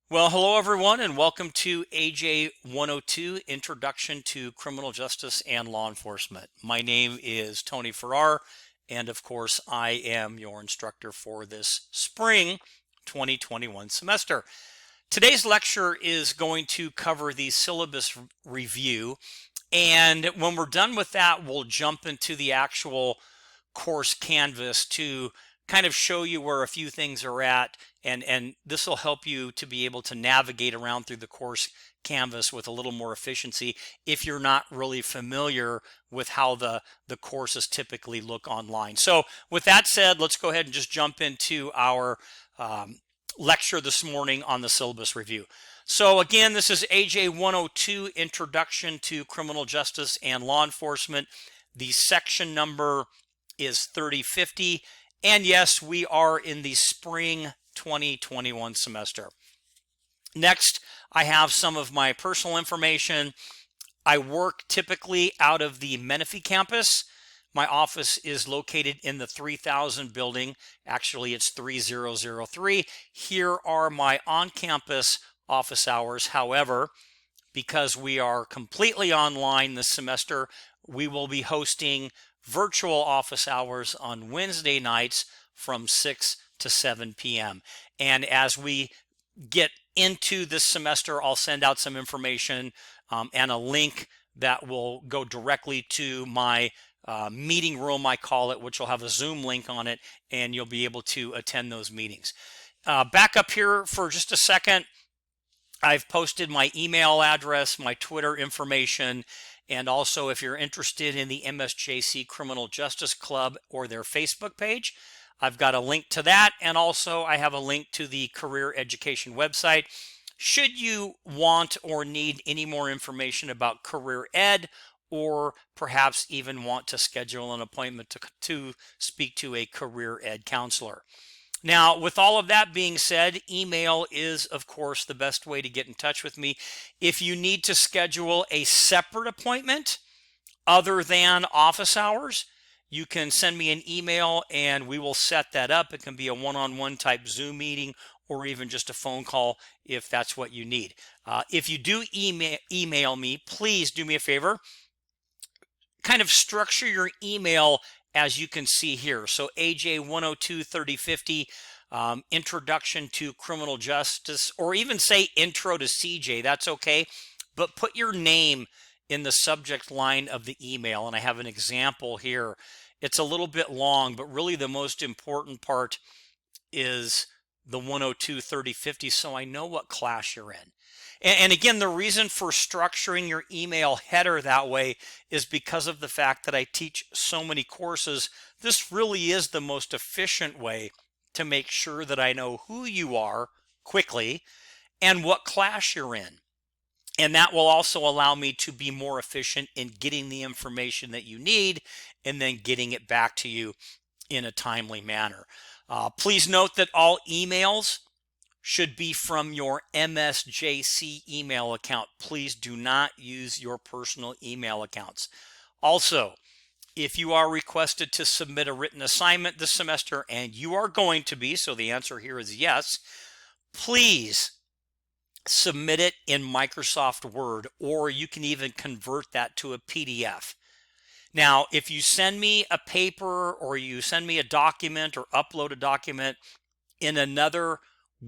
Well, hello everyone, and welcome to AJ102 Introduction to Criminal Justice and Law Enforcement. My name is Tony Farrar, and of course, I am your instructor for this spring 2021 semester. Today's lecture is going to cover the syllabus review, and when we're done with that, we'll jump into the actual course canvas to kind of show you where a few things are at, and this will help you to be able to navigate around through the course canvas with a little more efficiency if you're not really familiar with how the courses typically look online. So with that said, let's go ahead and just jump into our lecture this morning on the syllabus review. So again, this is AJ102 Introduction to Criminal Justice and Law Enforcement. The section number is 3050, and yes, we are in the spring 2021 semester. Next, I have some of my personal information. I work typically out of the Menifee campus. My office is located in the 3000 building. Actually, it's 3003. Here are my on-campus office hours. However, because we are completely online this semester, we will be hosting virtual office hours on Wednesday nights from 6 to 7 p.m. And as we get into this semester, I'll send out some information and a link that will go directly to my meeting room, I call it, which will have a Zoom link on it, and you'll be able to attend those meetings. Back up here for just a second. I've posted my email address, my Twitter information, and also if you're interested in the MSJC Criminal Justice Club or their Facebook page, I've got a link to that, and also I have a link to the career education website. Should you want or need any more information about career ed, or perhaps even want to schedule an appointment to speak to a career ed counselor. Now, with all of that being said, email is, of course, the best way to get in touch with me. If you need to schedule a separate appointment other than office hours, you can send me an email and we will set that up. It can be a one-on-one type Zoom meeting or even just a phone call if that's what you need. If you do email me, please do me a favor. Kind of structure your email as you can see here. So AJ102 3050, Introduction to Criminal Justice, or even say Intro to CJ, that's okay. But put your name in the subject line of the email. And I have an example here. It's a little bit long, but really the most important part is the 102 3050, so I know what class you're in. And again, the reason for structuring your email header that way is because of the fact that I teach so many courses. This really is the most efficient way to make sure that I know who you are quickly and what class you're in. And that will also allow me to be more efficient in getting the information that you need and then getting it back to you in a timely manner. Please note that all emails should be from your MSJC email account. Please do not use your personal email accounts. Also, if you are requested to submit a written assignment this semester, and you are going to be, so the answer here is yes, please submit it in Microsoft Word, or you can even convert that to a PDF. Now, if you send me a paper or you send me a document or upload a document in another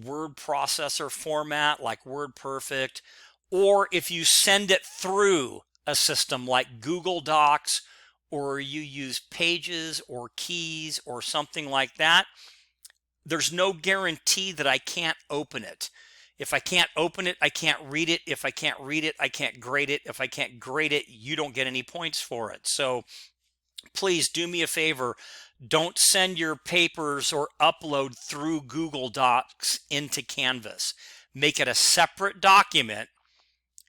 word processor format like WordPerfect, or if you send it through a system like Google Docs, or you use Pages or Keys or something like that, there's no guarantee that I can't open it. If I can't open it, I can't read it. If I can't read it, I can't grade it. If I can't grade it, you don't get any points for it. So please do me a favor. Don't send your papers or upload through Google Docs into Canvas. Make it a separate document.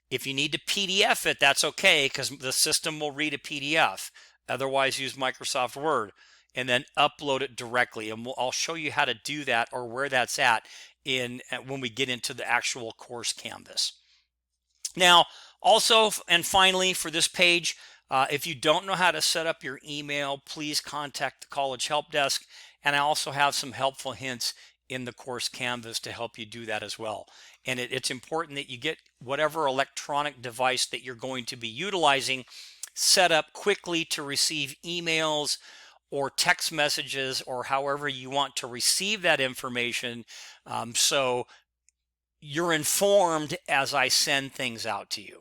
If you need to PDF it, that's okay, because the system will read a PDF. Otherwise, use Microsoft Word and then upload it directly. And I'll show you how to do that or where that's at when we get into the actual course canvas. Now, also, and finally, for this page, if you don't know how to set up your email, please contact the College Help Desk. And I also have some helpful hints in the course canvas to help you do that as well. And it's important that you get whatever electronic device that you're going to be utilizing set up quickly to receive emails or text messages or however you want to receive that information, so you're informed as I send things out to you.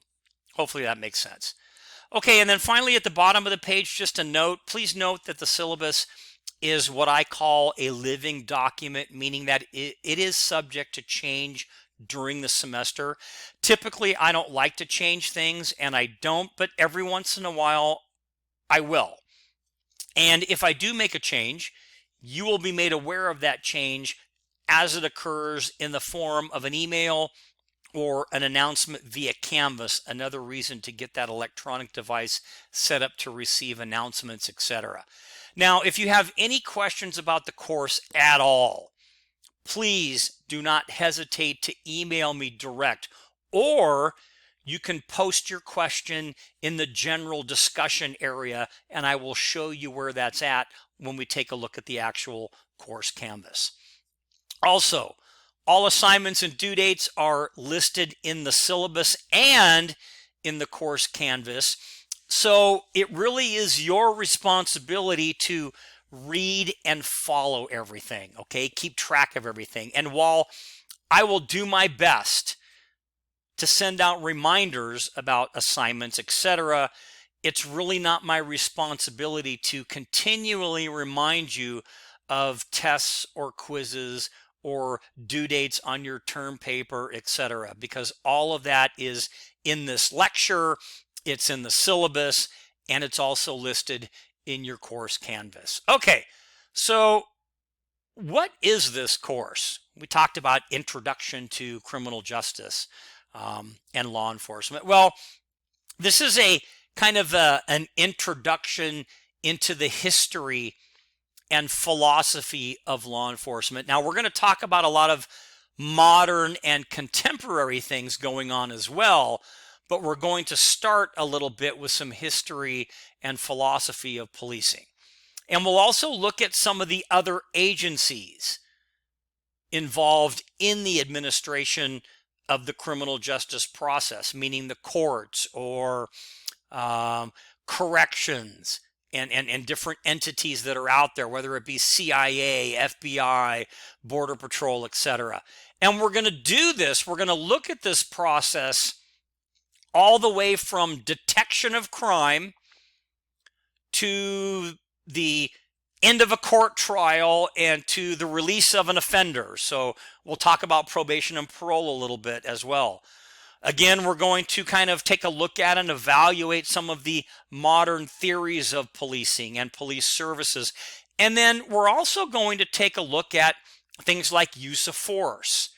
Hopefully that makes sense. Okay, and then finally at the bottom of the page, just a note, please note that the syllabus is what I call a living document, meaning that it is subject to change during the semester. Typically, I don't like to change things, and I don't, but every once in a while, I will. And if I do make a change, you will be made aware of that change as it occurs in the form of an email or an announcement via Canvas, another reason to get that electronic device set up to receive announcements, etc. Now, if you have any questions about the course at all, please do not hesitate to email me direct, or you can post your question in the general discussion area, and I will show you where that's at when we take a look at the actual course canvas. Also, all assignments and due dates are listed in the syllabus and in the course canvas. So it really is your responsibility to read and follow everything, okay? Keep track of everything. And while I will do my best to send out reminders about assignments, etc., it's really not my responsibility to continually remind you of tests or quizzes or due dates on your term paper, etc., because all of that is in this lecture, it's in the syllabus, and it's also listed in your course canvas. Okay, so what is this course? We talked about Introduction to Criminal Justice and Law Enforcement. Well, this is a kind of an introduction into the history and philosophy of law enforcement. Now, we're going to talk about a lot of modern and contemporary things going on as well, but we're going to start a little bit with some history and philosophy of policing. And we'll also look at some of the other agencies involved in the administration of the criminal justice process, meaning the courts or corrections, and different entities that are out there, whether it be CIA, FBI, Border Patrol, etc. And we're going to do this, we're going to look at this process all the way from detection of crime to the end of a court trial and to the release of an offender. So we'll talk about probation and parole a little bit as well. Again, we're going to kind of take a look at and evaluate some of the modern theories of policing and police services. And then we're also going to take a look at things like use of force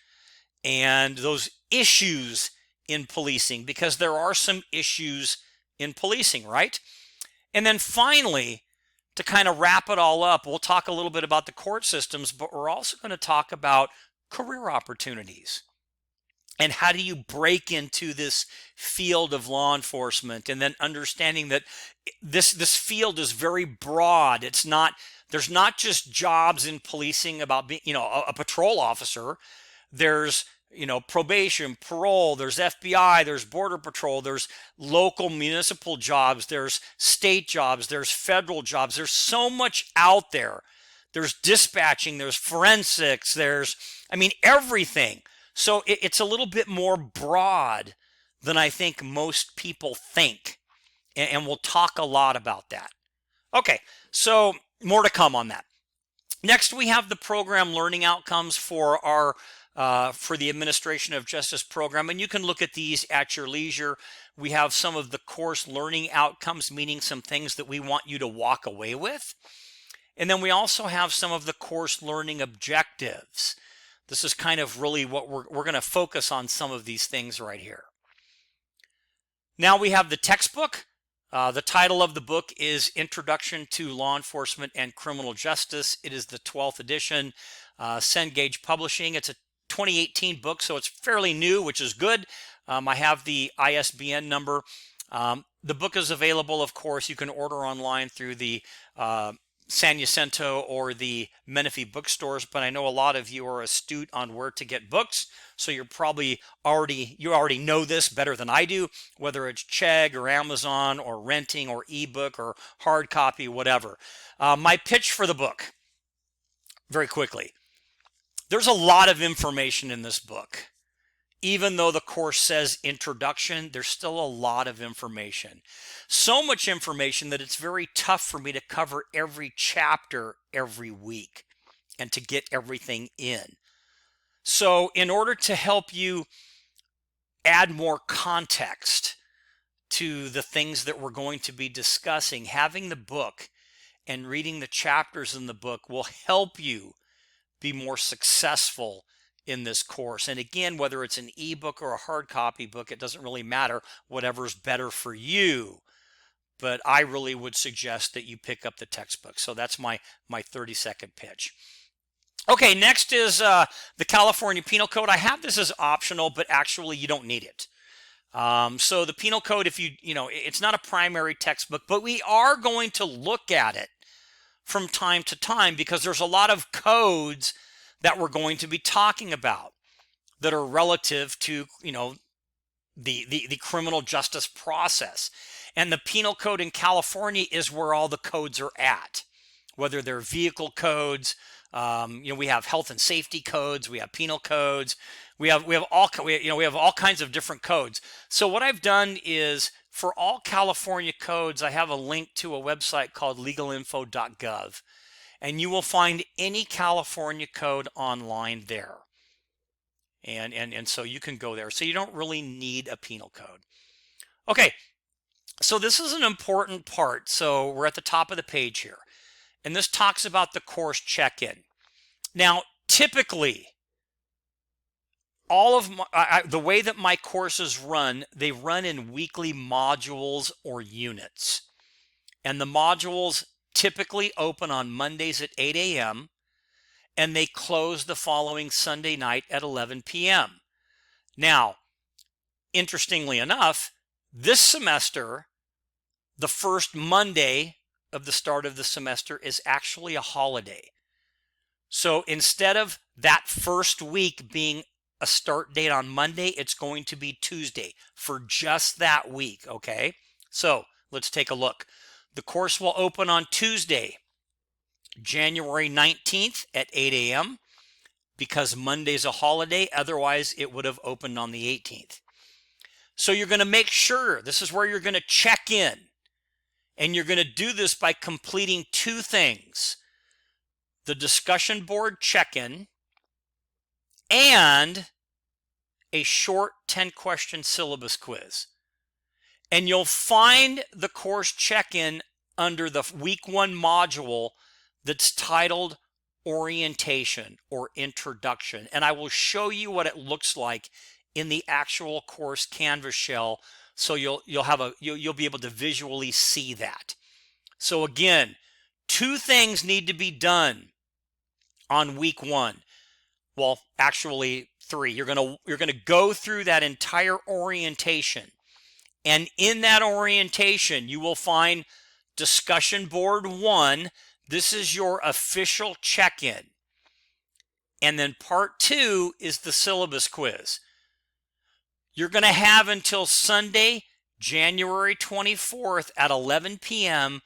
and those issues in policing, because there are some issues in policing, right? And then finally, to kind of wrap it all up, we'll talk a little bit about the court systems, but we're also going to talk about career opportunities. And how do you break into this field of law enforcement? And then understanding that this field is very broad. There's not just jobs in policing about being, a patrol officer. There's, probation, parole, there's FBI, there's Border Patrol, there's local municipal jobs, there's state jobs, there's federal jobs. There's so much out there. There's dispatching, there's forensics, there's everything. So it's a little bit more broad than I think most people think. And we'll talk a lot about that. Okay, so more to come on that. Next, we have the program learning outcomes for our for the Administration of Justice program. And you can look at these at your leisure. We have some of the course learning outcomes, meaning some things that we want you to walk away with. And then we also have some of the course learning objectives. This is kind of really what we're going to focus on, some of these things right here. Now we have the textbook. The title of the book is Introduction to Law Enforcement and Criminal Justice. It is the 12th edition, Cengage Publishing. It's a 2018 book, so it's fairly new, which is good. I have the ISBN number. The book is available, of course. You can order online through the San Jacinto or the Menifee bookstores, but I know a lot of you are astute on where to get books, so you're probably already know this better than I do, whether it's Chegg or Amazon or renting or ebook or hard copy, whatever. My pitch for the book, very quickly. There's a lot of information in this book. Even though the course says introduction, there's still a lot of information. So much information that it's very tough for me to cover every chapter every week and to get everything in. So in order to help you add more context to the things that we're going to be discussing, having the book and reading the chapters in the book will help you be more successful in this course. And again, whether it's an ebook or a hard copy book, it doesn't really matter, whatever's better for you. But I really would suggest that you pick up the textbook. So that's my 30-second pitch. Okay, next is the California Penal Code. I have this as optional, but actually you don't need it. So the Penal Code, if it's not a primary textbook, but we are going to look at it from time to time because there's a lot of codes that we're going to be talking about that are relative to, the criminal justice process. And the Penal Code in California is where all the codes are at, whether they're vehicle codes, we have health and safety codes, we have penal codes, we have all kinds of different codes. So what I've done is for all California codes, I have a link to a website called legalinfo.gov. And you will find any California code online there. And so you can go there. So you don't really need a penal code. Okay, so this is an important part. So we're at the top of the page here. And this talks about the course check-in. Now, typically, all of the way that my courses run, they run in weekly modules or units. And the modules typically open on Mondays at 8 a.m. and they close the following Sunday night at 11 p.m. Now, interestingly enough, this semester, the first Monday of the start of the semester is actually a holiday. So instead of that first week being a start date on Monday, it's going to be Tuesday for just that week, okay? So let's take a look. The course will open on Tuesday, January 19th at 8 a.m. because Monday's a holiday. Otherwise, it would have opened on the 18th. So you're going to make sure, this is where you're going to check in. And you're going to do this by completing two things. The discussion board check-in and a short 10-question syllabus quiz. And you'll find the course check-in under the week 1 module that's titled Orientation or Introduction. And I will show you what it looks like in the actual course Canvas shell, so you'll be able to visually see that. So again, two things need to be done on week 1. Well, actually 3. You're going to go through that entire orientation. And in that orientation, you will find discussion board 1. This is your official check-in. And then part 2 is the syllabus quiz. You're going to have until Sunday, January 24th at 11 p.m.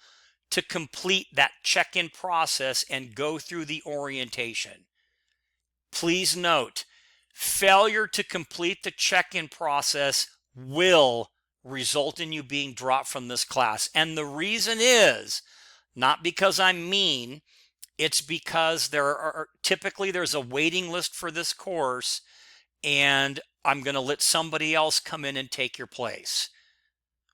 to complete that check-in process and go through the orientation. Please note, failure to complete the check-in process will result in you being dropped from this class. And the reason is not because I'm mean, it's because there's a waiting list for this course, and I'm going to let somebody else come in and take your place.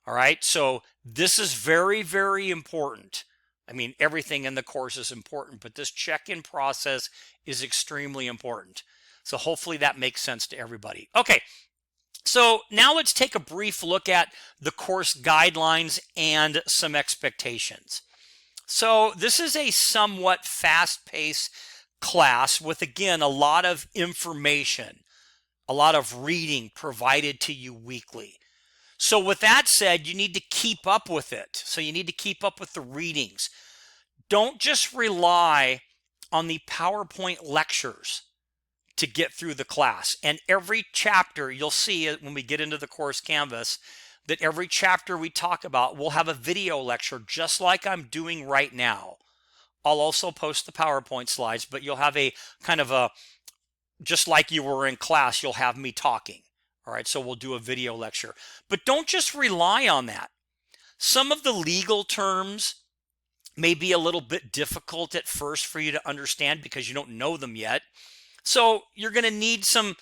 All right, so this is very, very important. I mean, everything in the course is important, but this check-in process is extremely important. So hopefully that makes sense to everybody. Okay, so now let's take a brief look at the course guidelines and some expectations. So this is a somewhat fast-paced class with, again, a lot of information, a lot of reading provided to you weekly. So with that said, you need to keep up with it. So you need to keep up with the readings. don't just rely on the PowerPoint lectures to get through the class. And every chapter, you'll see it when we get into the course Canvas, that every chapter we talk about will have a video lecture just like I'm doing right now. I'll also post the PowerPoint slides, but you'll have a kind of a, just like you were in class, you'll have me talking. All right, so we'll do a video lecture. But don't just rely on that. Some of the legal terms may be a little bit difficult at first for you to understand because you don't know them yet. So you're going to need some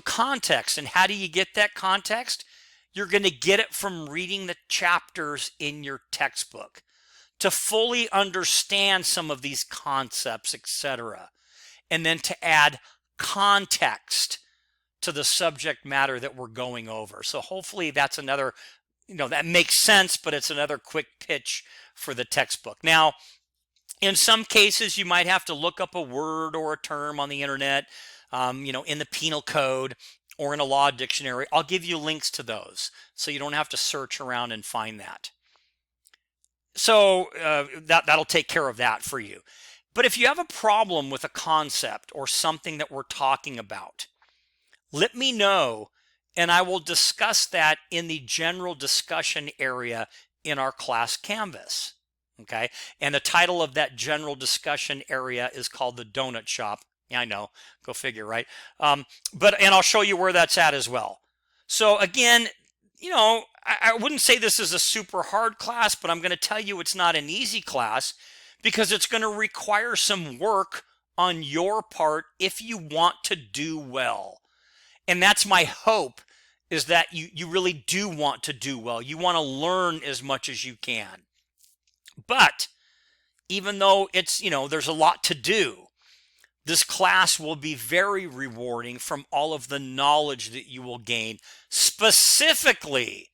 context. And how do you get that context? You're going to get it from reading the chapters in your textbook to fully understand some of these concepts, etc. And then to add context to the subject matter that we're going over. So hopefully that's another, that makes sense, but it's another quick pitch for the textbook. Now, in some cases, you might have to look up a word or a term on the internet, in the penal code or in a law dictionary. I'll give you links to those so you don't have to search around and find that. So that'll take care of that for you. But if you have a problem with a concept or something that we're talking about, let me know and I will discuss that in the general discussion area in our class Canvas. Okay, and the title of that general discussion area is called the Donut Shop. Yeah, I know, go figure, right? And I'll show you where that's at as well. So again, I wouldn't say this is a super hard class, but I'm going to tell you it's not an easy class because it's going to require some work on your part if you want to do well. And that's my hope, is that you really do want to do well. You want to learn as much as you can. But even though it's, there's a lot to do, this class will be very rewarding from all of the knowledge that you will gain, specifically,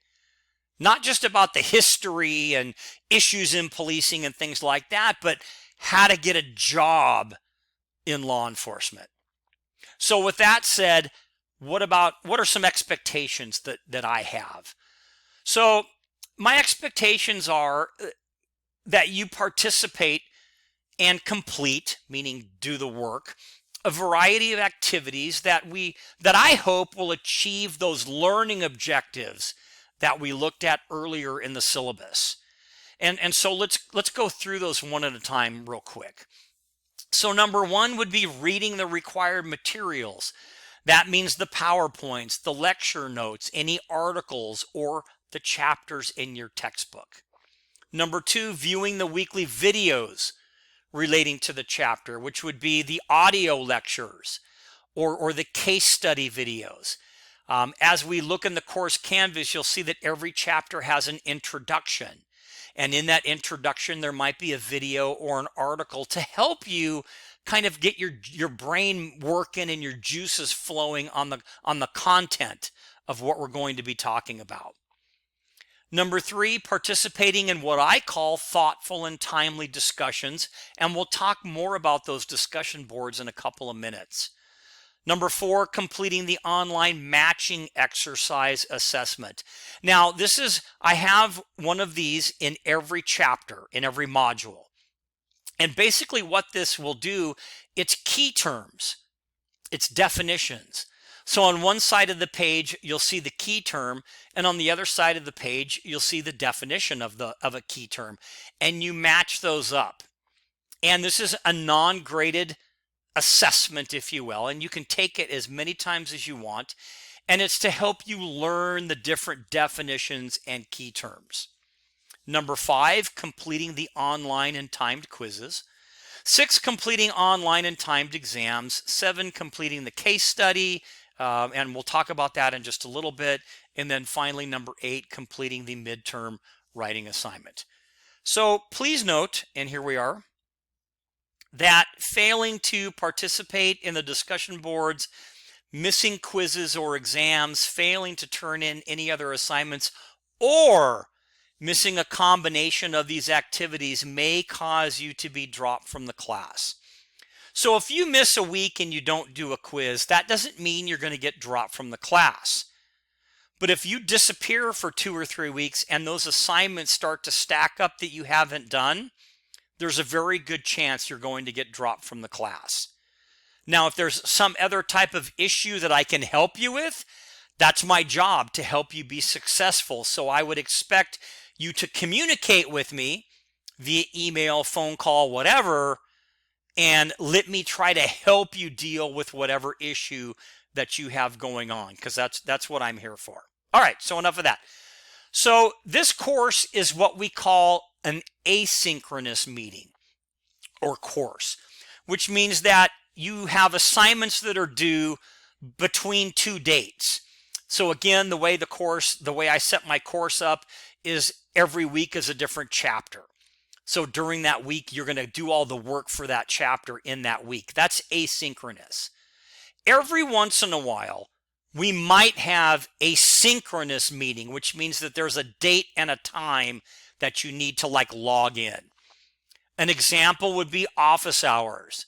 not just about the history and issues in policing and things like that, but how to get a job in law enforcement. So with that said, what are some expectations that I have? So my expectations are that you participate and complete, meaning do the work, a variety of activities that I hope will achieve those learning objectives that we looked at earlier in the syllabus. And so let's go through those one at a time real quick. So number one would be reading the required materials. That means the PowerPoints, the lecture notes, any articles, or the chapters in your textbook. Number two, viewing the weekly videos relating to the chapter, which would be the audio lectures or the case study videos. As we look in the course Canvas, you'll see that every chapter has an introduction. And in that introduction, there might be a video or an article to help you kind of get your brain working and your juices flowing on the content of what we're going to be talking about. Number three, participating in what I call thoughtful and timely discussions, and we'll talk more about those discussion boards in a couple of minutes. Number four, completing the online matching exercise assessment. Now, I have one of these in every chapter, in every module. And basically what this will do, it's key terms, it's definitions. So on one side of the page, you'll see the key term, and on the other side of the page, you'll see the definition of a key term, and you match those up. And this is a non-graded assessment, if you will, and you can take it as many times as you want, and it's to help you learn the different definitions and key terms. Number five, completing the online and timed quizzes. 6, completing online and timed exams. 7, completing the case study, and we'll talk about that in just a little bit. And then finally, number 8, completing the midterm writing assignment. So please note, and here we are, that failing to participate in the discussion boards, missing quizzes or exams, failing to turn in any other assignments, or missing a combination of these activities may cause you to be dropped from the class. So if you miss a week and you don't do a quiz, that doesn't mean you're going to get dropped from the class. But if you disappear for 2 or 3 weeks and those assignments start to stack up that you haven't done, there's a very good chance you're going to get dropped from the class. Now, if there's some other type of issue that I can help you with, that's my job, to help you be successful. So I would expect you to communicate with me via email, phone call, whatever, and let me try to help you deal with whatever issue that you have going on, because that's what I'm here for. All right, so enough of that. So this course is what we call an asynchronous meeting or course, which means that you have assignments that are due between two dates. So again, the way I set my course up is every week is a different chapter. So during that week, you're going to do all the work for that chapter in that week. That's asynchronous. Every once in a while, we might have a synchronous meeting, which means that there's a date and a time that you need to log in. An example would be office hours.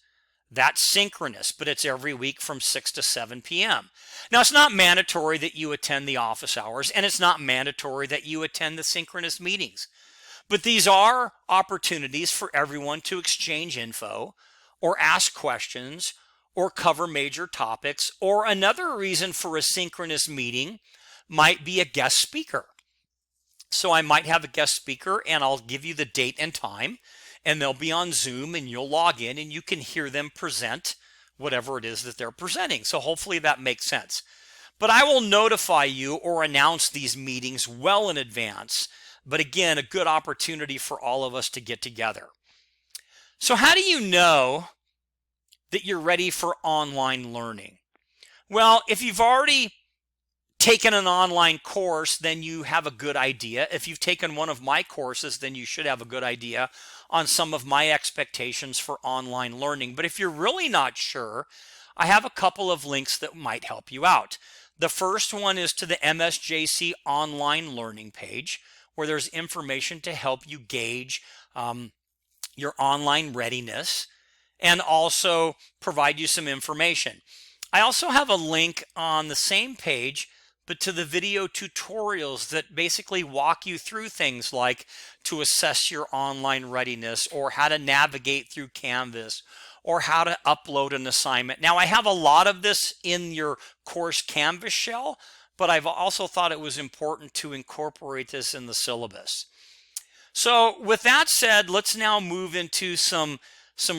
That's synchronous, but it's every week from 6 to 7 p.m. Now, it's not mandatory that you attend the office hours, and it's not mandatory that you attend the synchronous meetings. But these are opportunities for everyone to exchange info or ask questions or cover major topics. Or another reason for a synchronous meeting might be a guest speaker. So I might have a guest speaker, and I'll give you the date and time, and they'll be on Zoom, and you'll log in and you can hear them present whatever it is that they're presenting. So hopefully that makes sense. But I will notify you or announce these meetings well in advance. But again, a good opportunity for all of us to get together. So how do you know that you're ready for online learning? Well, if you've already taken an online course, then you have a good idea. If you've taken one of my courses, then you should have a good idea on some of my expectations for online learning. But if you're really not sure, I have a couple of links that might help you out. The first one is to the MSJC online learning page, where there's information to help you gauge your online readiness and also provide you some information. I also have a link on the same page, but to the video tutorials that basically walk you through things like to assess your online readiness, or how to navigate through Canvas, or how to upload an assignment. Now, I have a lot of this in your course Canvas shell, but I've also thought it was important to incorporate this in the syllabus. So with that said, let's now move into some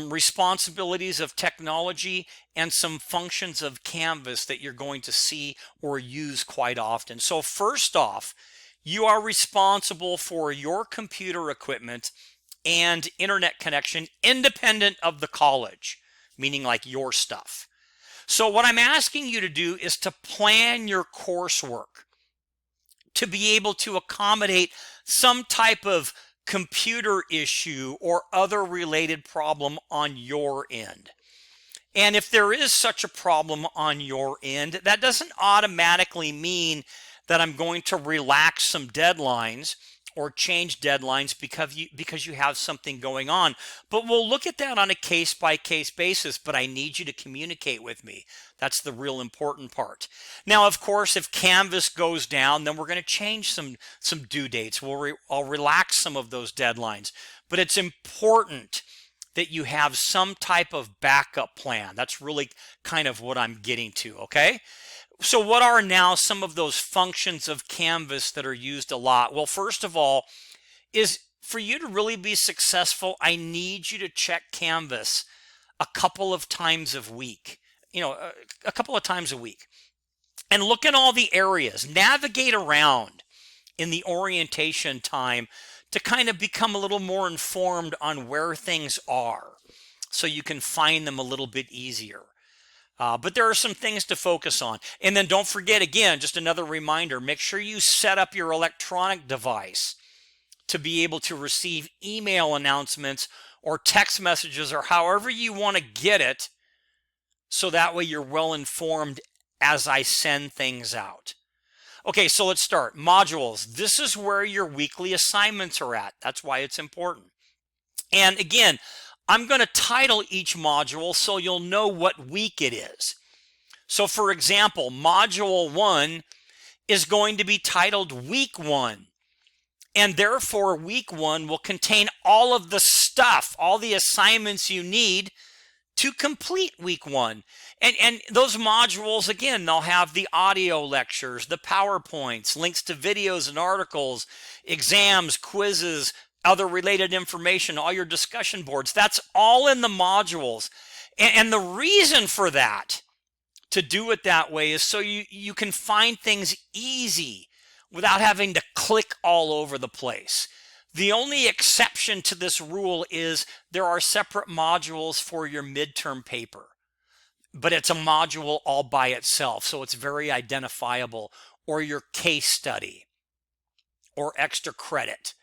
responsibilities of technology and some functions of Canvas that you're going to see or use quite often. So first off, you are responsible for your computer equipment and internet connection independent of the college, meaning like your stuff. So what I'm asking you to do is to plan your coursework to be able to accommodate some type of computer issue or other related problem on your end. And if there is such a problem on your end, that doesn't automatically mean that I'm going to relax some deadlines or change deadlines because you have something going on. But we'll look at that on a case-by-case basis, but I need you to communicate with me. That's the real important part. Now, of course, if Canvas goes down, then we're going to change some due dates. I'll relax some of those deadlines. But it's important that you have some type of backup plan. That's really kind of what I'm getting to, okay? So what are now some of those functions of Canvas that are used a lot? Well, first of all, is for you to really be successful, I need you to check Canvas a couple of times a week. A couple of times a week. And look at all the areas. Navigate around in the orientation time to kind of become a little more informed on where things are, so you can find them a little bit easier. But there are some things to focus on. And then don't forget, again, just another reminder, make sure you set up your electronic device to be able to receive email announcements or text messages or however you want to get it, so that way you're well informed as I send things out. Okay, so let's start. Modules. This is where your weekly assignments are at. That's why it's important. And again, I'm going to title each module so you'll know what week it is. So for example, Module 1 is going to be titled Week 1. And therefore, Week 1 will contain all of the stuff, all the assignments you need to complete week one. And those modules, again, they'll have the audio lectures, the PowerPoints, links to videos and articles, exams, quizzes, other related information, all your discussion boards. That's all in the modules. And the reason for that, to do it that way, is so you can find things easy without having to click all over the place. The only exception to this rule is there are separate modules for your midterm paper, but it's a module all by itself, so it's very identifiable, or your case study, or extra credit.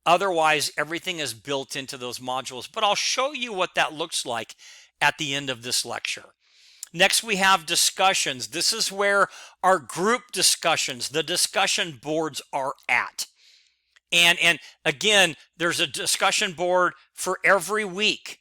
Otherwise, everything is built into those modules, but I'll show you what that looks like at the end of this lecture. Next, we have discussions. This is where our group discussions, the discussion boards, are at. And again, there's a discussion board for every week,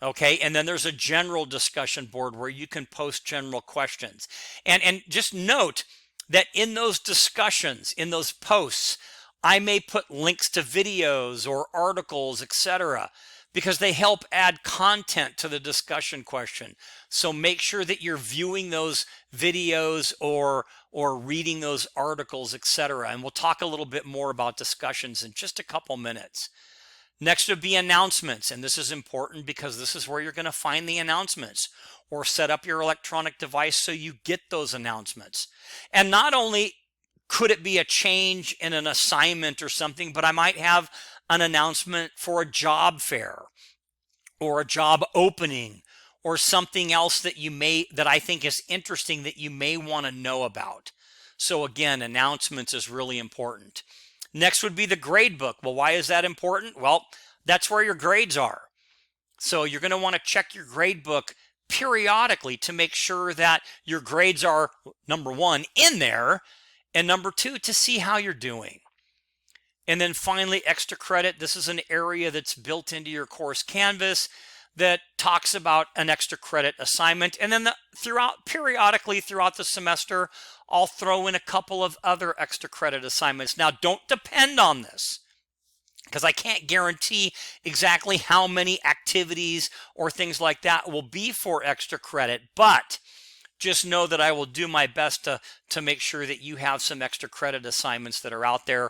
okay? And then there's a general discussion board where you can post general questions. And just note that in those discussions, in those posts, I may put links to videos or articles, etc., because they help add content to the discussion question. So make sure that you're viewing those videos or reading those articles, etc. And we'll talk a little bit more about discussions in just a couple minutes. Next would be announcements, and this is important because this is where you're going to find the announcements, or set up your electronic device so you get those announcements. And not only could it be a change in an assignment or something, but I might have an announcement for a job fair or a job opening or something else that I think is interesting that you may want to know about. So again, announcements is really important. Next would be the grade book. Well, why is that important? Well, that's where your grades are. So you're going to want to check your grade book periodically to make sure that your grades are, number one, in there, and number two, to see how you're doing. And then finally, extra credit. This is an area that's built into your course Canvas that talks about an extra credit assignment. And then periodically throughout the semester, I'll throw in a couple of other extra credit assignments. Now, don't depend on this, because I can't guarantee exactly how many activities or things like that will be for extra credit, but just know that I will do my best to make sure that you have some extra credit assignments that are out there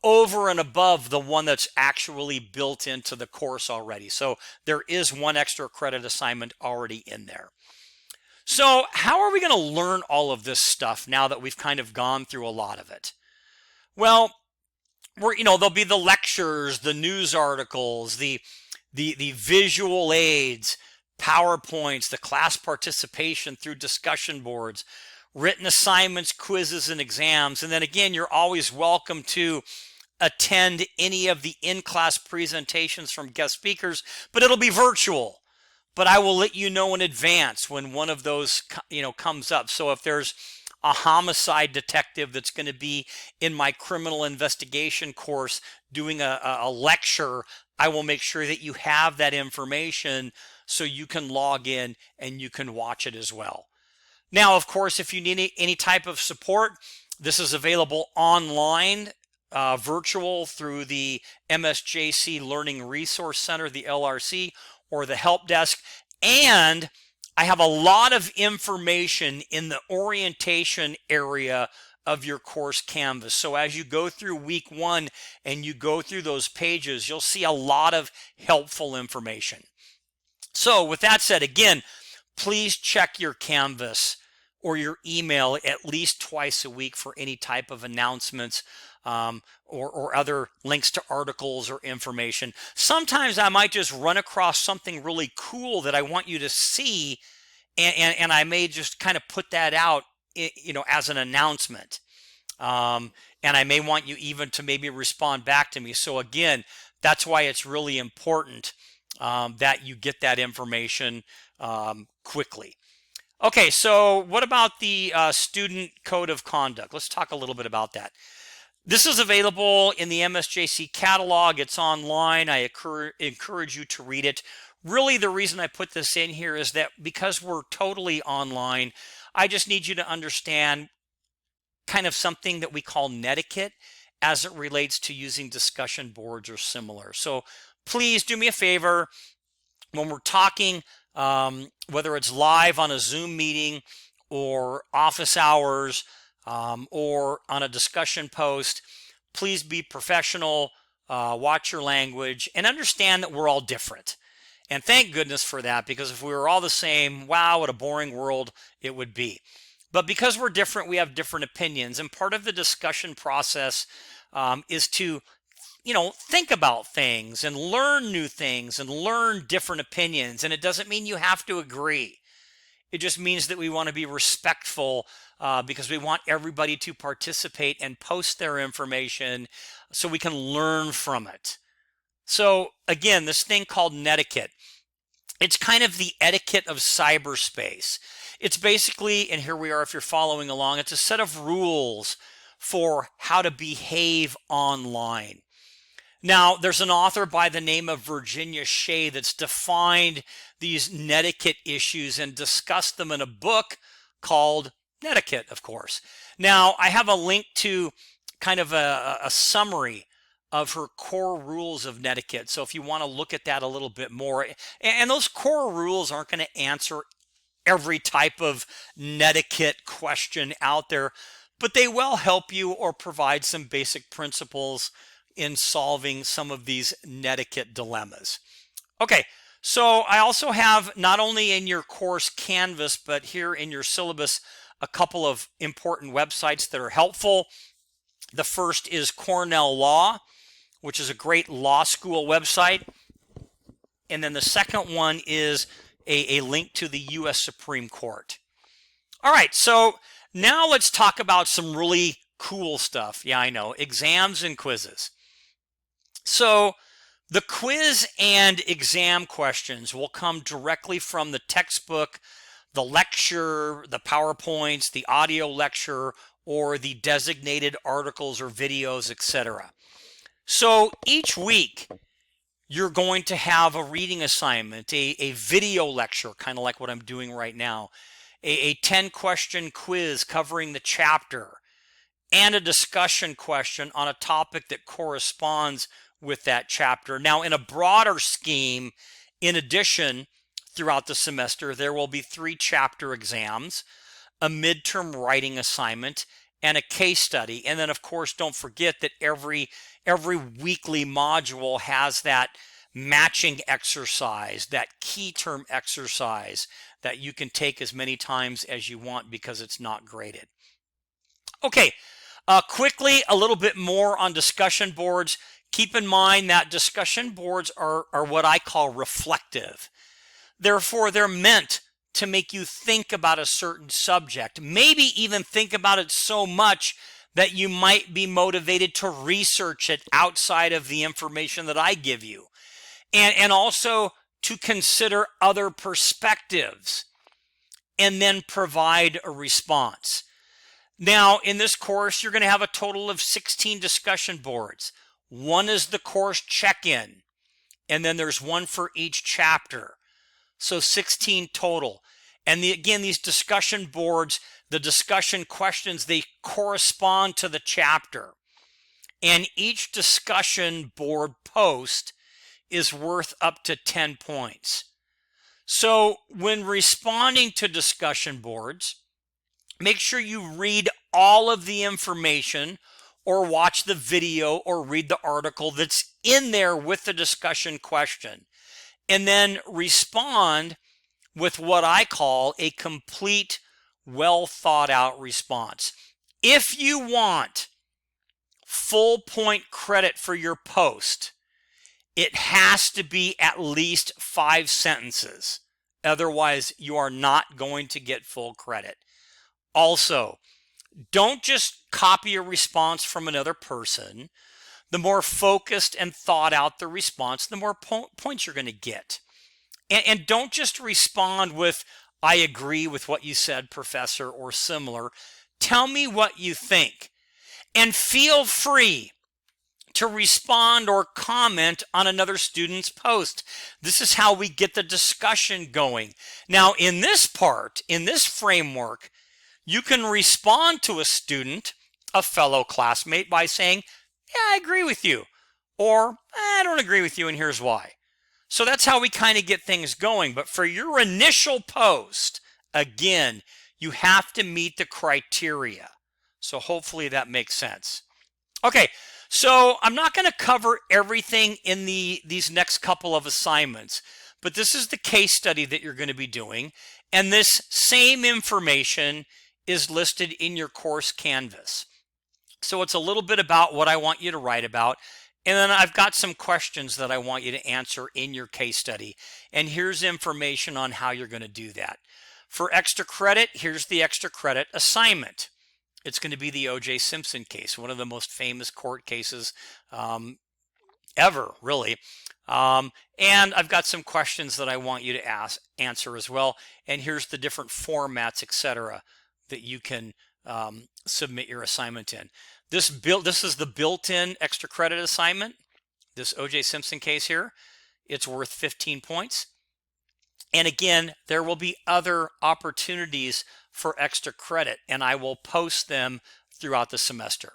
over and above the one that's actually built into the course already. So there is one extra credit assignment already in there. So how are we going to learn all of this stuff now that we've kind of gone through a lot of it? Well, there'll be the lectures, the news articles, the visual aids, PowerPoints, the class participation through discussion boards, written assignments, quizzes, and exams. And then again, you're always welcome to attend any of the in-class presentations from guest speakers, but it'll be virtual. But I will let you know in advance when one of those comes up. So if there's a homicide detective that's going to be in my criminal investigation course doing a lecture, I will make sure that you have that information so you can log in and you can watch it as well. Now, of course, if you need any type of support, this is available online, virtual through the MSJC Learning Resource Center, the LRC, or the help desk. And I have a lot of information in the orientation area of your course Canvas. So as you go through week one and you go through those pages, you'll see a lot of helpful information. So with that said, again, please check your Canvas or your email at least twice a week for any type of announcements or other links to articles or information. Sometimes I might just run across something really cool that I want you to see, and I may just kind of put that out, as an announcement. And I may want you even to maybe respond back to me. So again, that's why it's really important that you get that information quickly. Okay, so what about the student code of conduct? Let's talk a little bit about that. This is available in the MSJC catalog. It's online. I encourage you to read it. Really, the reason I put this in here is that because we're totally online, I just need you to understand kind of something that we call netiquette as it relates to using discussion boards or similar. So please do me a favor when we're talking, whether it's live on a Zoom meeting or office hours or on a discussion post, please be professional, watch your language, and understand that we're all different. And thank goodness for that, because if we were all the same, wow, what a boring world it would be. But because we're different, we have different opinions. And part of the discussion process is to, think about things and learn new things and learn different opinions. And it doesn't mean you have to agree. It just means that we want to be respectful because we want everybody to participate and post their information so we can learn from it. So again, this thing called netiquette, it's kind of the etiquette of cyberspace. It's basically, and here we are if you're following along, it's a set of rules for how to behave online. Now, there's an author by the name of Virginia Shea that's defined these netiquette issues and discussed them in a book called Netiquette, of course. Now, I have a link to kind of a summary of her core rules of netiquette. So if you want to look at that a little bit more, and those core rules aren't going to answer every type of netiquette question out there, but they will help you or provide some basic principles in solving some of these netiquette dilemmas. Okay, so I also have, not only in your course Canvas, but here in your syllabus, a couple of important websites that are helpful. The first is Cornell Law, which is a great law school website. And then the second one is a link to the U.S. Supreme Court. All right, so now let's talk about some really cool stuff. Yeah, I know, exams and quizzes. So the quiz and exam questions will come directly from the textbook, the lecture, the PowerPoints, the audio lecture, or the designated articles or videos, etc. So each week, you're going to have a reading assignment, a video lecture, kind of like what I'm doing right now, a 10-question quiz covering the chapter, and a discussion question on a topic that corresponds with that chapter. Now, in a broader scheme, in addition, throughout the semester, there will be 3 chapter exams, a midterm writing assignment, and a case study. And then, of course, don't forget that every weekly module has that matching exercise, that key term exercise that you can take as many times as you want because it's not graded. Okay, quickly, a little bit more on discussion boards. Keep in mind that discussion boards are what I call reflective. Therefore, they're meant to make you think about a certain subject, maybe even think about it so much that you might be motivated to research it outside of the information that I give you. And also to consider other perspectives and then provide a response. Now, in this course, you're going to have a total of 16 discussion boards. One is the course check-in, and then there's one for each chapter. So 16 total. And again, these discussion boards, the discussion questions, they correspond to the chapter. And each discussion board post is worth up to 10 points. So when responding to discussion boards, make sure you read all of the information or watch the video or read the article that's in there with the discussion question. And then respond with what I call a complete, well thought out response. If you want full point credit for your post, it has to be at least 5 sentences. Otherwise, you are not going to get full credit. Also, don't just copy a response from another person. The more focused and thought out the response, the more points you're going to get. And don't just respond with, I agree with what you said, professor, or similar. Tell me what you think. And feel free to respond or comment on another student's post. This is how we get the discussion going. Now, in this part, in this framework, you can respond to a student, a fellow classmate, by saying, yeah, I agree with you. or I don't agree with you and here's why. So that's how we kind of get things going. But for your initial post, again, you have to meet the criteria. So hopefully that makes sense. Okay, so I'm not going to cover everything in these next couple of assignments, but this is the case study that you're going to be doing. And this same information is listed in your course canvas. So it's a little bit about what I want you to write about. And then I've got some questions that I want you to answer in your case study. And here's information on how you're going to do that. For extra credit, here's the extra credit assignment. It's going to be the O.J. Simpson case, one of the most famous court cases ever, really. And I've got some questions that I want you to answer as well. And here's the different formats, etc., that you can submit your assignment in. This is the built-in extra credit assignment. This O.J. Simpson case here, it's worth 15 points. And again, there will be other opportunities for extra credit, and I will post them throughout the semester.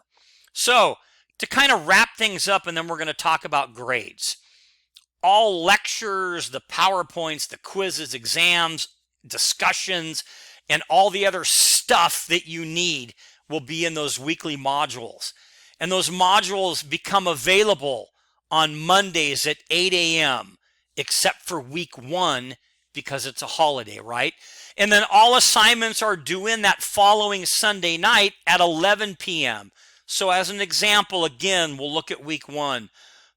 So to kind of wrap things up, and then we're going to talk about grades. All lectures, the PowerPoints, the quizzes, exams, discussions, and all the other stuff that you need will be in those weekly modules. And those modules become available on Mondays at 8 a.m., except for week 1 because it's a holiday, right? And then all assignments are due in that following Sunday night at 11 p.m. So as an example, again, we'll look at week 1.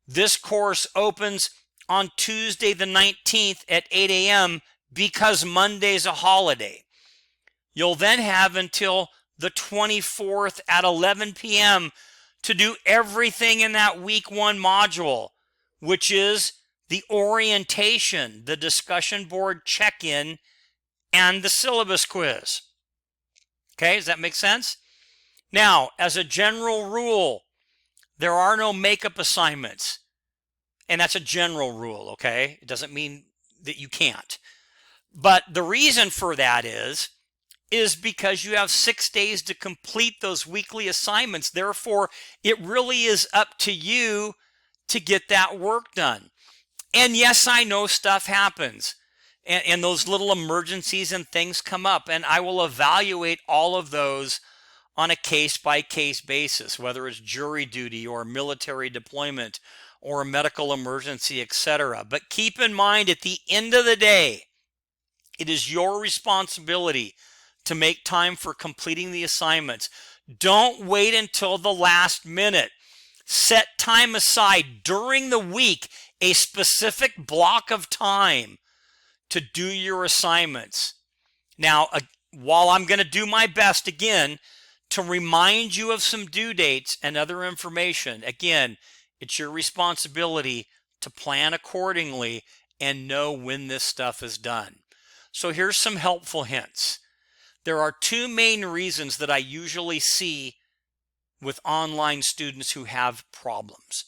This course opens on Tuesday the 19th at 8 a.m. because Monday's a holiday. You'll then have until the 24th at 11 p.m. to do everything in that week 1 module, which is the orientation, the discussion board check-in, and the syllabus quiz. Okay, does that make sense? Now, as a general rule, there are no makeup assignments. And that's a general rule, okay? It doesn't mean that you can't. But the reason for that is because you have 6 days to complete those weekly assignments. Therefore, it really is up to you to get that work done. And yes, I know stuff happens. And those little emergencies and things come up. And I will evaluate all of those on a case-by-case basis, whether it's jury duty or military deployment or a medical emergency, etc. But keep in mind, at the end of the day, it is your responsibility to make time for completing the assignments. Don't wait until the last minute. Set time aside during the week, a specific block of time to do your assignments. Now, while I'm going to do my best, again, to remind you of some due dates and other information, again, it's your responsibility to plan accordingly and know when this stuff is done. So here's some helpful hints. There are 2 main reasons that I usually see with online students who have problems.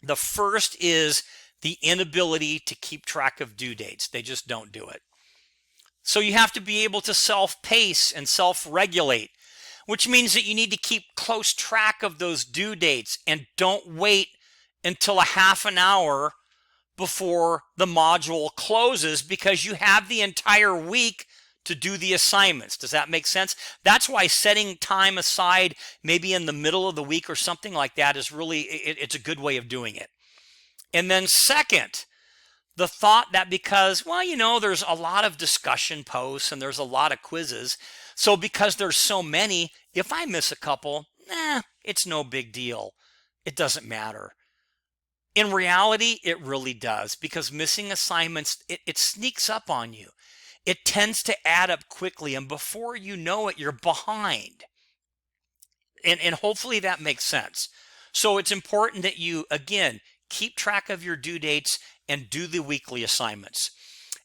The first is the inability to keep track of due dates. They just don't do it. So you have to be able to self-pace and self-regulate, which means that you need to keep close track of those due dates and don't wait until a half an hour before the module closes because you have the entire week to do the assignments. Does that make sense? That's why setting time aside maybe in the middle of the week or something like that is really, it's a good way of doing it. And then second, the thought that because, well, you know, there's a lot of discussion posts and there's a lot of quizzes, so because there's so many, if I miss a couple, it's no big deal. It doesn't matter. In reality, it really does, because missing assignments, it sneaks up on you. It tends to add up quickly, and before you know it, you're behind. And hopefully that makes sense. So it's important that you, again, keep track of your due dates and do the weekly assignments.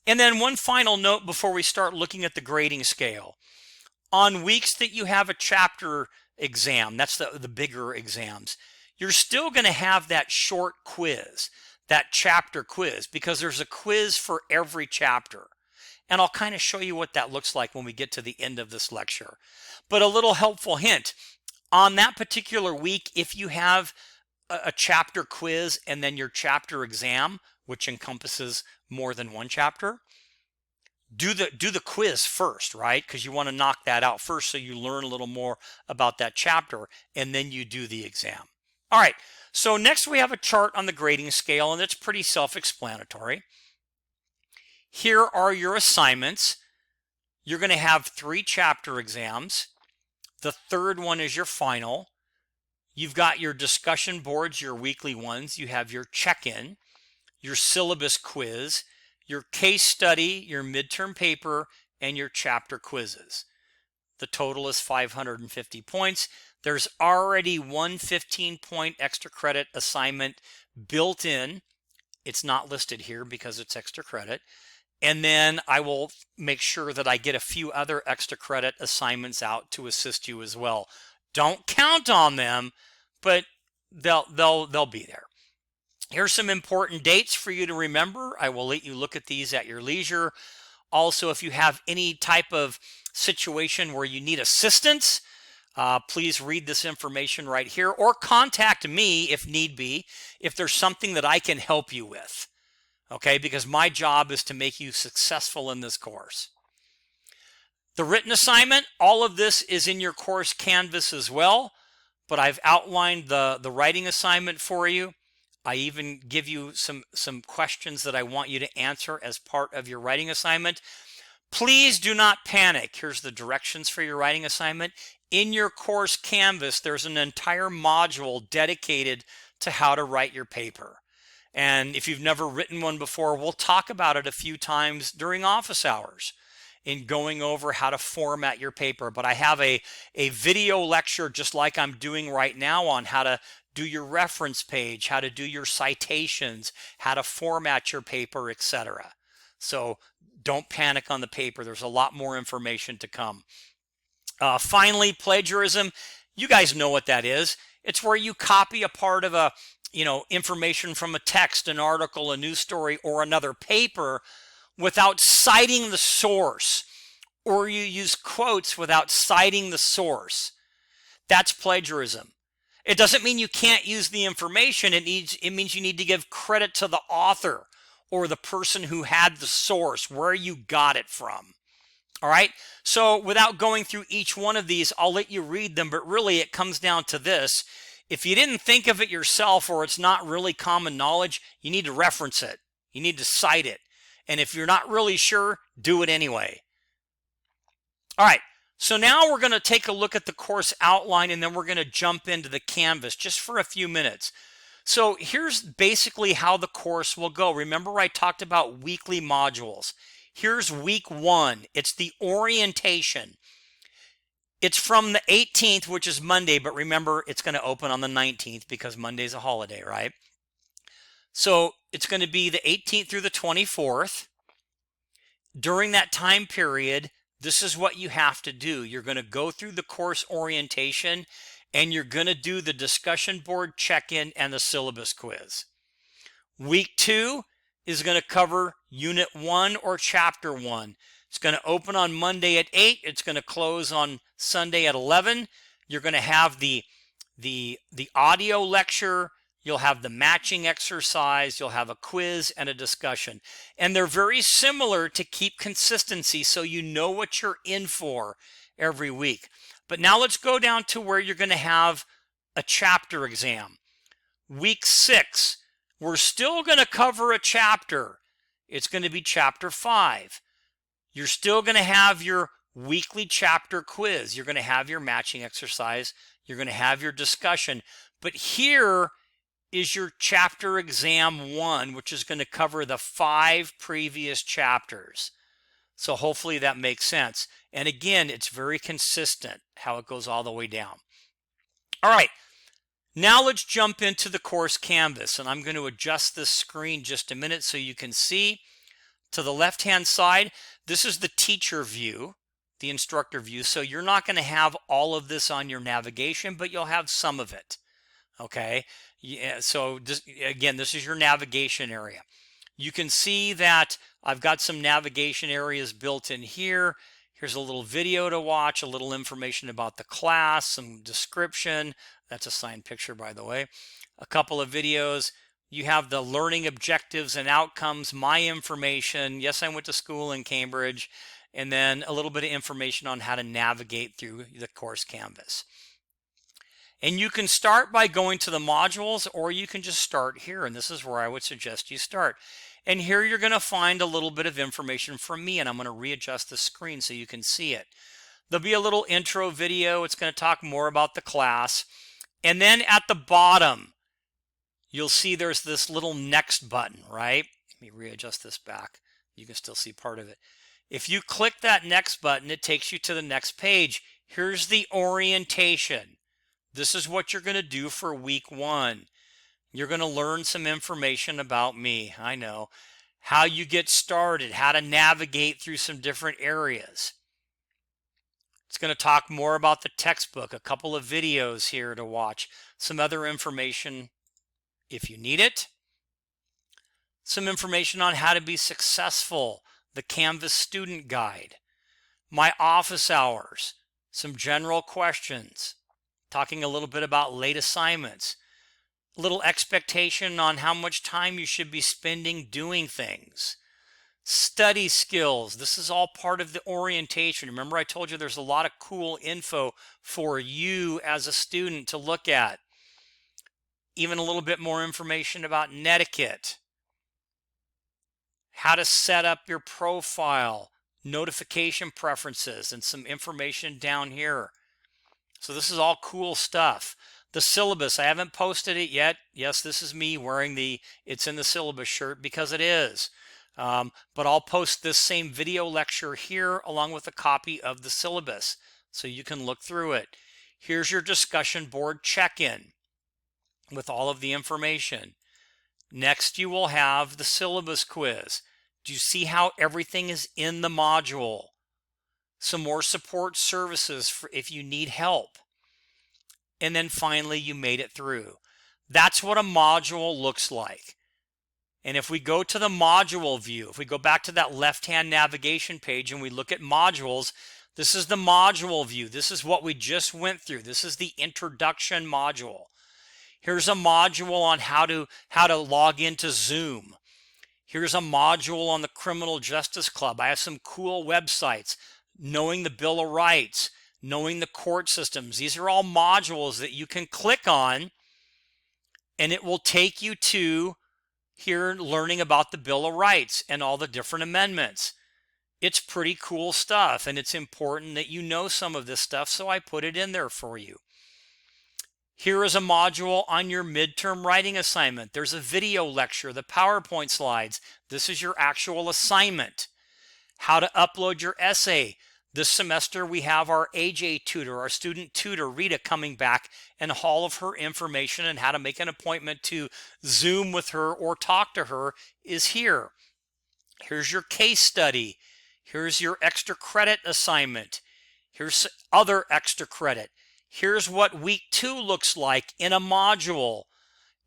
And then one final note before we start looking at the grading scale. On weeks that you have a chapter exam, that's the bigger exams, you're still going to have that short quiz, that chapter quiz, because there's a quiz for every chapter. And I'll kind of show you what that looks like when we get to the end of this lecture. But a little helpful hint, on that particular week, if you have a chapter quiz and then your chapter exam, which encompasses more than one chapter, do the quiz first, right? Because you want to knock that out first so you learn a little more about that chapter, and then you do the exam. All right, so next we have a chart on the grading scale, and it's pretty self-explanatory. Here are your assignments. You're going to have 3 chapter exams. The third one is your final. You've got your discussion boards, your weekly ones. You have your check-in, your syllabus quiz, your case study, your midterm paper, and your chapter quizzes. The total is 550 points. There's already one 15-point extra credit assignment built in. It's not listed here because it's extra credit. And then I will make sure that I get a few other extra credit assignments out to assist you as well. Don't count on them, but they'll be there. Here's some important dates for you to remember. I will let you look at these at your leisure. Also, if you have any type of situation where you need assistance, please read this information right here or contact me if need be, if there's something that I can help you with. Okay, because my job is to make you successful in this course. The written assignment, all of this is in your course canvas as well, but I've outlined the writing assignment for you. I even give you some questions that I want you to answer as part of your writing assignment. Please do not panic. Here's the directions for your writing assignment. In your course canvas, there's an entire module dedicated to how to write your paper. And if you've never written one before, we'll talk about it a few times during office hours in going over how to format your paper. But I have a video lecture just like I'm doing right now on how to do your reference page, how to do your citations, how to format your paper, etc. So don't panic on the paper. There's a lot more information to come. Finally, plagiarism. You guys know what that is. It's where you copy a part of a information from a text, an article, a news story, or another paper without citing the source, or you use quotes without citing the source. That's plagiarism. It doesn't mean you can't use the information. It means you need to give credit to the author or the person who had the source, where you got it from. All right, so without going through each one of these, I'll let you read them, but really it comes down to this. If you didn't think of it yourself or it's not really common knowledge, you need to reference it. You need to cite it. And if you're not really sure, do it anyway. All right, so now we're going to take a look at the course outline and then we're going to jump into the Canvas just for a few minutes. So here's basically how the course will go. Remember I talked about weekly modules. Here's week 1. It's the orientation. It's from the 18th, which is Monday, but remember it's going to open on the 19th because Monday's a holiday, right? So it's going to be the 18th through the 24th. During that time period, this is what you have to do. You're going to go through the course orientation and you're going to do the discussion board check-in and the syllabus quiz. Week 2 is going to cover Unit 1 or Chapter 1. It's going to open on Monday at 8. It's going to close on Sunday at 11. You're going to have the audio lecture. You'll have the matching exercise. You'll have a quiz and a discussion. And they're very similar to keep consistency so you know what you're in for every week. But now let's go down to where you're going to have a chapter exam. Week 6, we're still going to cover a chapter. It's going to be Chapter 5. You're still going to have your weekly chapter quiz. You're going to have your matching exercise. You're going to have your discussion. But here is your chapter exam 1, which is going to cover the 5 previous chapters. So hopefully that makes sense. And again, it's very consistent how it goes all the way down. All right, now let's jump into the course canvas. And I'm going to adjust this screen just a minute so you can see. To the left-hand side, this is the teacher view, the instructor view. So you're not going to have all of this on your navigation, but you'll have some of it. Okay, yeah, so this is your navigation area. You can see that I've got some navigation areas built in here. Here's a little video to watch, a little information about the class, some description. That's a signed picture, by the way. A couple of videos. You have the learning objectives and outcomes, my information. Yes, I went to school in Cambridge. And then a little bit of information on how to navigate through the course canvas. And you can start by going to the modules, or you can just start here. And this is where I would suggest you start. And here you're going to find a little bit of information from me, and I'm going to readjust the screen so you can see it. There'll be a little intro video. It's going to talk more about the class. And then at the bottom, you'll see there's this little next button, right? Let me readjust this back. You can still see part of it. If you click that next button, it takes you to the next page. Here's the orientation. This is what you're going to do for week 1. You're going to learn some information about me. I know. How you get started, how to navigate through some different areas. It's going to talk more about the textbook, a couple of videos here to watch, some other information if you need it, some information on how to be successful, the Canvas student guide, my office hours, some general questions, talking a little bit about late assignments, a little expectation on how much time you should be spending doing things, study skills. This is all part of the orientation. Remember, I told you there's a lot of cool info for you as a student to look at. Even a little bit more information about netiquette, how to set up your profile, notification preferences, and some information down here. So this is all cool stuff. The syllabus, I haven't posted it yet. Yes, this is me wearing it's in the syllabus shirt because it is. But I'll post this same video lecture here along with a copy of the syllabus so you can look through it. Here's your discussion board check-in with all of the information. Next, you will have the syllabus quiz. Do you see how everything is in the module? Some more support services for if you need help. And then finally, you made it through. That's what a module looks like. And if we go to the module view, if we go back to that left-hand navigation page and we look at modules, this is the module view. This is what we just went through. This is the introduction module. Here's a module on how to log into Zoom. Here's a module on the Criminal Justice Club. I have some cool websites, knowing the Bill of Rights, knowing the court systems. These are all modules that you can click on, and it will take you to here learning about the Bill of Rights and all the different amendments. It's pretty cool stuff, and it's important that you know some of this stuff, so I put it in there for you. Here is a module on your midterm writing assignment. There's a video lecture, the PowerPoint slides. This is your actual assignment. How to upload your essay. This semester we have our AJ tutor, our student tutor, Rita, coming back, and all of her information and how to make an appointment to Zoom with her or talk to her is here. Here's your case study. Here's your extra credit assignment. Here's other extra credit. Here's what week 2 looks like in a module.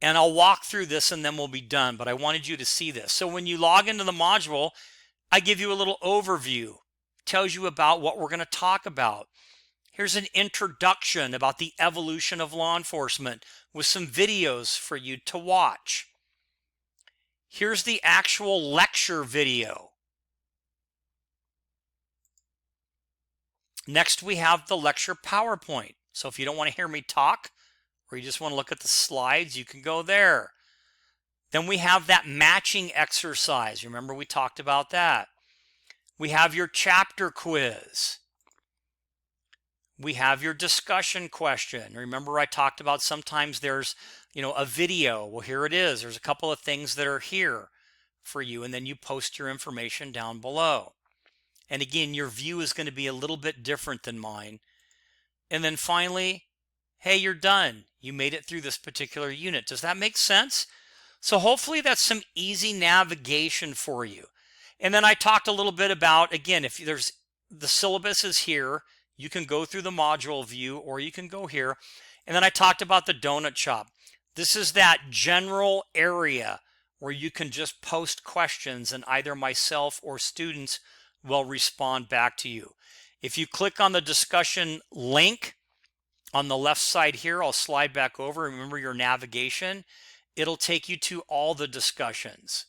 And I'll walk through this and then we'll be done. But I wanted you to see this. So when you log into the module, I give you a little overview. Tells you about what we're going to talk about. Here's an introduction about the evolution of law enforcement with some videos for you to watch. Here's the actual lecture video. Next, we have the lecture PowerPoint. So if you don't want to hear me talk, or you just want to look at the slides, you can go there. Then we have that matching exercise. Remember, we talked about that. We have your chapter quiz. We have your discussion question. Remember, I talked about sometimes there's, a video. Well, here it is. There's a couple of things that are here for you, and then you post your information down below. And again, your view is going to be a little bit different than mine. And then finally, hey, you're done. You made it through this particular unit. Does that make sense? So hopefully that's some easy navigation for you. And then I talked a little bit about, again, if there's the syllabus is here, you can go through the module view or you can go here. And then I talked about the donut shop. This is that general area where you can just post questions and either myself or students will respond back to you. If you click on the discussion link on the left side here, I'll slide back over. Remember your navigation. It'll take you to all the discussions.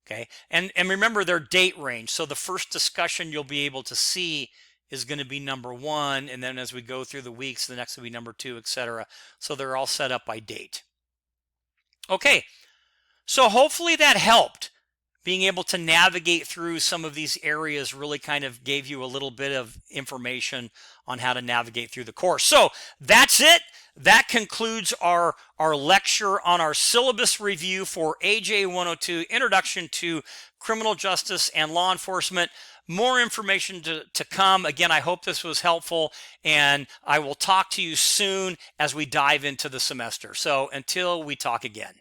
Okay. And remember their date range. So the first discussion you'll be able to see is going to be number 1. And then as we go through the weeks, the next will be number 2, etc. So they're all set up by date. Okay. So hopefully that helped. Being able to navigate through some of these areas really kind of gave you a little bit of information on how to navigate through the course. So that's it. That concludes our lecture on our syllabus review for AJ102, Introduction to Criminal Justice and Law Enforcement. More information to come. Again, I hope this was helpful, and I will talk to you soon as we dive into the semester. So until we talk again.